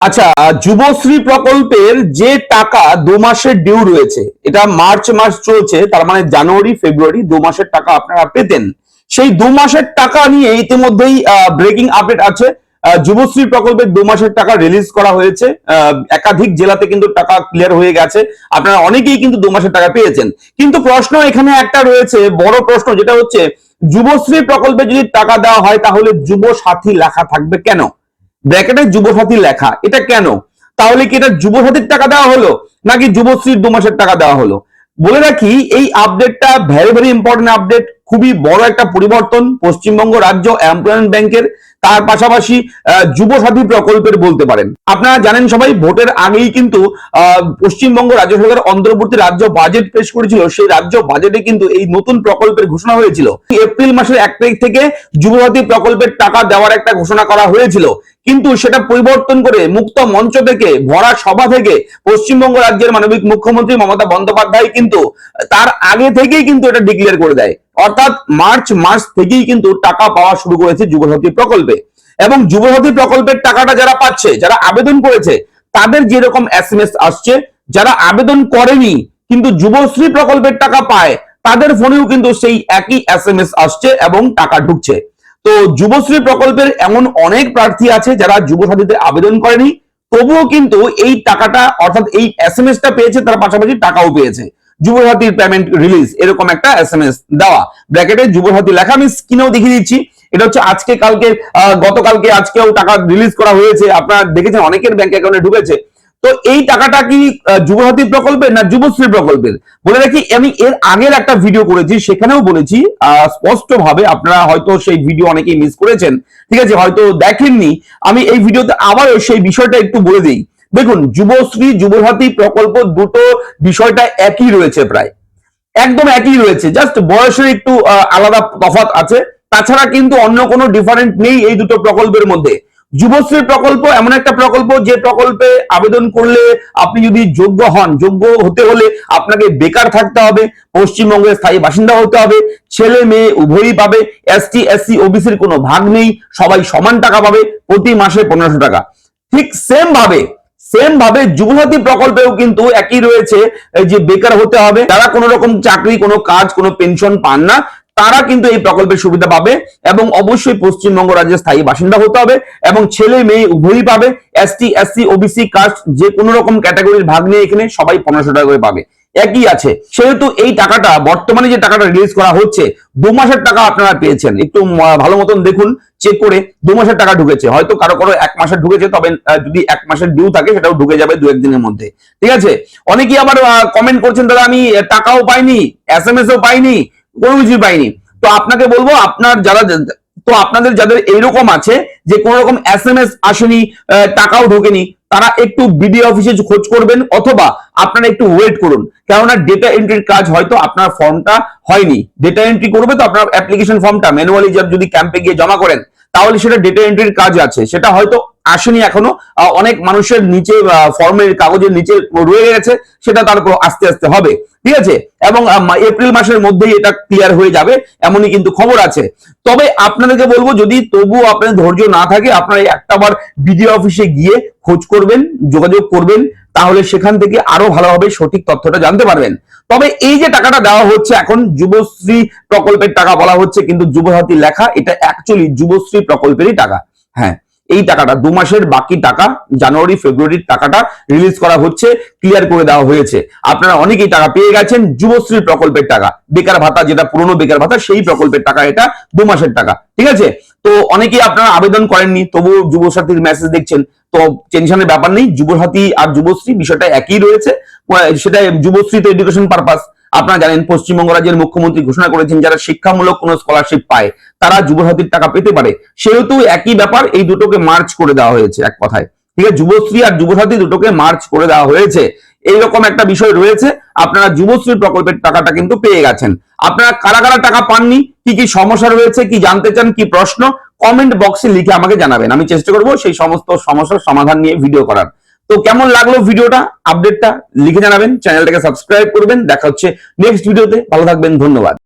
আচ্ছা, যুবশ্রী প্রকল্পের যে টাকা 2 মাসের ডিউ রয়েছে, এটা মার্চ মাস চলছে, তার মানে জানুয়ারি ফেব্রুয়ারি 2 মাসের টাকা আপনারা পেতেন। সেই 2 মাসের টাকা নিয়ে ইতিমধ্যেই ব্রেকিং আপডেট আছে। যুবশ্রী প্রকল্পের 2 মাসের টাকা রিলিজ করা হয়েছে। একাধিক জেলাতে কিন্তু টাকা ক্লিয়ার হয়ে গেছে। আপনারা অনেকেই কিন্তু 2 মাসের টাকা পেয়েছেন, কিন্তু প্রশ্ন এখানে একটা রয়েছে, বড় প্রশ্ন, যেটা হচ্ছে যুবশ্রী প্রকল্পে যদি টাকা দেওয়া হয় তাহলে যুব সাথী লেখা থাকবে কেন? ব্র্যাকেটে যুবসাথী লেখা, এটা কেন? তাহলে কি এটা যুবসাথীর টাকা দেওয়া হলো নাকি যুবশ্রীর 2 মাসের টাকা দেওয়া হলো? বলে রাখি, এই আপডেটটা ভেরি ভেরি ইম্পর্টেন্ট আপডেট, খুবই বড় একটা পরিবর্তন পশ্চিমবঙ্গ রাজ্য এমপ্লয়মেন্ট ব্যাংকের, তার পাশাপাশি যুবসাথী প্রকল্পের বলতে পারেন। আপনারা জানেন সবাই, ভোটের আগেই কিন্তু পশ্চিমবঙ্গ রাজ্য সরকার অন্তর্বর্তী রাজ্য বাজেট পেশ করেছিল। সেই রাজ্য বাজেটে কিন্তু এই নতুন প্রকল্পের ঘোষণা হয়েছিল। এপ্রিল মাসের 1 তারিখ থেকে যুবসাথী প্রকল্পের টাকা দেওয়ার একটা ঘোষণা করা হয়েছিল, কিন্তু সেটা পরিবর্তন করে মুক্ত মঞ্চ থেকে, ভরা সভা থেকে পশ্চিমবঙ্গ রাজ্যের মাননীয় মুখ্যমন্ত্রী মমতা বন্দ্যোপাধ্যায় কিন্তু তার আগে থেকেই কিন্তু এটা ডিক্লেয়ার করে দেয়। অর্থাৎ মার্চ মাস থেকেই কিন্তু টাকা পাওয়া শুরু করেছে যুবসাথী প্রকল্পে। এবং যুবসাথী প্রকল্পের টাকাটা যারা পাচ্ছে, যারা আবেদন করেছে, তাদের যেরকম এসএমএস আসছে, যারা আবেদন করেনি কিন্তু যুবশ্রী প্রকল্পের টাকা পায়, তাদের ফোনেও কিন্তু সেই একই এসএমএস আসছে এবং টাকা ঢুকছে। তো যুবশ্রী প্রকল্পের এমন অনেক প্রার্থী আছে যারা যুবসাথীতে আবেদন করেনি, তবুও কিন্তু এই টাকাটা, অর্থাৎ এই এসএমএসটা পেয়েছে, তার পাশাপাশি টাকাও পেয়েছে। যুবসাথীর পেমেন্ট রিলিজ, এরকম একটা এসএমএস দেওয়া, ব্র্যাকেটে যুবসাথী লেখা। আমি স্ক্রিনেও দেখিয়ে দিচ্ছি, এটা হচ্ছে আজকে, কালকে, গতকালকে, আজকেও টাকা রিলিজ করা হয়েছে। আপনারা দেখেছেন অনেকের ব্যাংক অ্যাকাউন্টে ঢুকেছে। তো এই টাকাটা কি যুবসাথী প্রকল্পের না যুবশ্রী প্রকল্পের? বলে রাখি, আমি এর আগের একটা ভিডিও করেছি, সেখানেও বলেছি স্পষ্ট ভাবে, আপনারা হয়তো সেই ভিডিও অনেকেই মিস করেছেন, ঠিক আছে, হয়তো দেখেননি। আমি এই ভিডিওতে আবার সেই বিষয়টা একটু বলে দিই। দেখুন, যুবশ্রী যুবসাথী প্রকল্প দুটো বিষয়টা একই রয়েছে, প্রায় একদম একই রয়েছে, জাস্ট বয়সের একটু আলাদা তফাৎ আছে। তাছাড়া কিন্তু অন্য কোনো ডিফারেন্ট নেই এই দুটো প্রকল্পের মধ্যে। যুবশ্রী প্রকল্প এমন একটা প্রকল্প, যে প্রকল্পে আবেদন করলে আপনি যদি যোগ্য হন, যোগ্য হতে হলে আপনাকে বেকার থাকতে হবে, পশ্চিমবঙ্গের স্থায়ী বাসিন্দা হতে হবে, ছেলে মেয়ে উভয়ই পাবে, এসটি এসসি ওবিসির কোনো ভাগ নেই, সবাই সমান টাকা পাবে, প্রতি মাসে 1500 টাকা। ঠিক সেম ভাবে যুবসাথী প্রকল্পেও কিন্তু একই রয়েছে, যে বেকার হতে হবে, যারা কোনো রকম চাকরি, কোনো কাজ, কোনো পেনশন পান না, তারা কিন্তু এই প্রকল্পের সুবিধা পাবে। এবং অবশ্যই পশ্চিমবঙ্গ রাজ্যের স্থায়ী বাসিন্দা হতে হবে, এবং ছেলে মেয়ে উভয়ই পাবে। এসটি এসসি ওবিসি কাস্ট যে কোনো রকম ক্যাটাগরির ভাগ নিয়ে এখানে সবাই 1500 টাকা করে পাবে, একই আছে। সেহেতু এই টাকাটা, বর্তমানে যে টাকাটা রিলিজ করা হচ্ছে, 2 মাসের টাকা আপনারা পেয়েছেন। একটু ভালো মতন দেখুন, চেক করে 2 মাসের টাকা ঢুকেছে। হয়তো কারো কারো 1 মাসের ঢুকেছে, তবে যদি 1 মাসের ডিউ থাকে সেটাও ঢুকে যাবে 2-1 দিনের মধ্যে, ঠিক আছে। অনেকেই আবার কমেন্ট করছেন, দাদা আমি টাকাও পাইনি, এসএমএসও পাইনি, কোনো কিছুই পাইনি। তো আপনাকে বলবো, আপনাদের যাদের এইরকম আছে যে কোন রকম এসএমএস আসেনি, টাকাও ঢোকেনি, তারা একটু বিডিও অফিসে খোঁজ করবেন, অথবা আপনারা একটু ওয়েট করুন। কেননা ডেটা এন্ট্রির কাজ হয়তো আপনার ফর্মটা হয়নি। ডেটা এন্ট্রি করবে তো আপনার অ্যাপ্লিকেশন ফর্মটা ম্যানুয়ালি যদি ক্যাম্পে গিয়ে জমা করেন, তাহলে সেটা ডেটা এন্ট্রির কাজ আছে, সেটা হয়তো আসেনি এখনো। অনেক মানুষের নিচে ফর্মের কাগজের নিচে রয়ে গেছে, সেটা তারপর আস্তে আস্তে হবে, ঠিক আছে। এবং এপ্রিল মাসের মধ্যেই এটা ক্লিয়ার হয়ে যাবে, এমনই কিন্তু খবর আছে। তবে আপনাদেরকে বলবো, যদি তবুও আপনার ধৈর্য না থাকে, আপনারা একটাবার বিডিও অফিসে গিয়ে খোঁজ করবেন, যোগাযোগ করবেন, তাহলে সেখান থেকে আরো ভালোভাবে সঠিক তথ্যটা জানতে পারবেন। তবে এই যে টাকাটা দেওয়া হচ্ছে এখন, যুবশ্রী প্রকল্পের টাকা বলা হচ্ছে, কিন্তু যুবসাথী লেখা, এটা অ্যাকচুয়ালি যুবশ্রী প্রকল্পেরই টাকা। হ্যাঁ, এই টাকাটা 2 মাসের বাকি টাকা, জানুয়ারি ফেব্রুয়ারির টাকাটা রিলিজ করা হচ্ছে, ক্লিয়ার করে দেওয়া হয়েছে। আপনারা অনেকেই টাকা পেয়ে গেছেন, যুবশ্রী প্রকল্পের টাকা, বেকার ভাতা, যেটা পুরনো বেকার ভাতা, সেই প্রকল্পের টাকা, এটা 2 মাসের টাকা, ঠিক আছে। তো অনেকেই আপনারা আবেদন করেননি, তবু যুবসাথীর মেসেজ দেখছেন, তো টেনশনের ব্যাপার নেই। যুবসাথী আর যুবশ্রী বিষয়টা একই রয়েছে। সেটা যুবশ্রী তো এডুকেশন পারপাস। আপনারা জানেন পশ্চিমবঙ্গ রাজ্যের মুখ্যমন্ত্রী ঘোষণা করেছেন, যারা শিক্ষামূলক কোনো স্কলারশিপ পায় তারা যুবসাথীর টাকা পেতে পারে। সেহেতু একই ব্যাপার, এই দুটোকে মার্চ করে দেওয়া হয়েছে, এক কথায়, ঠিক আছে। যুবশ্রী আর যুবসাথী দুটোকে মার্চ করে দেওয়া হয়েছে, এইরকম একটা বিষয় রয়েছে। আপনারা যুবশ্রী প্রকল্পের টাকাটা কিন্তু পেয়ে গেছেন। আপনারা কারা কারা টাকা পাননি, কি কি সমস্যা রয়েছে, কি জানতে চান, কি প্রশ্ন, কমেন্ট বক্সে লিখে আমাকে জানাবেন। আমি চেষ্টা করবো সেই সমস্ত সমস্যার সমাধান নিয়ে ভিডিও করার। তো কেমন লাগলো ভিডিওটা, আপডেটটা লিখে জানাবেন, চ্যানেলটাকে সাবস্ক্রাইব করবেন। দেখা হচ্ছে নেক্সট ভিডিওতে, ভালো থাকবেন, ধন্যবাদ।